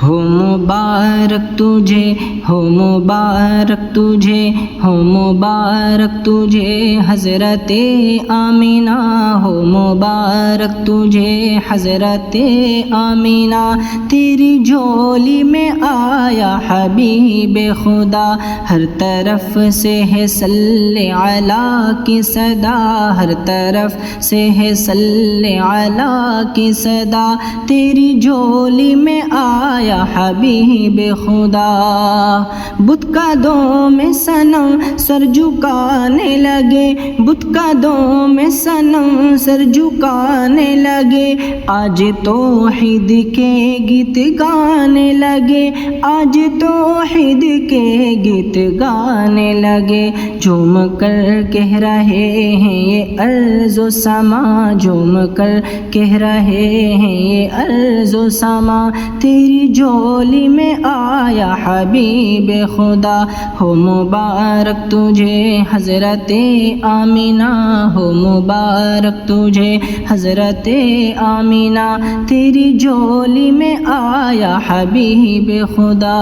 ہو مبارک تجھے، ہو مبارک تجھے، ہو مبارک تجھے حضرت آمینہ، ہو مبارک تجھے حضرت آمینہ، تیری جھولی میں آیا حبیب خدا، ہر طرف سے ہے صلی علی کی صدا، ہر طرف سے ہے صلی علی کی صدا، تیری جھولی میں آیا حبیب خدا۔ بت قدوں میں صنم سر جھکانے لگے، بت قدوں میں صنم سر جھکانے لگے، آج توحید کے گیت گانے لگے، آج توحید کے گیت گانے لگے، جھوم کر کہہ رہے ہیں یہ ارض و سما، جھوم کر کہہ رہے ہیں یہ ارض و سما، تیری جھولی میں آیا حبیب خدا، ہو مبارک تجھے حضرت آمینہ، ہو مبارک تجھے حضرت آمینہ، تیری جھولی میں آیا حبیب خدا۔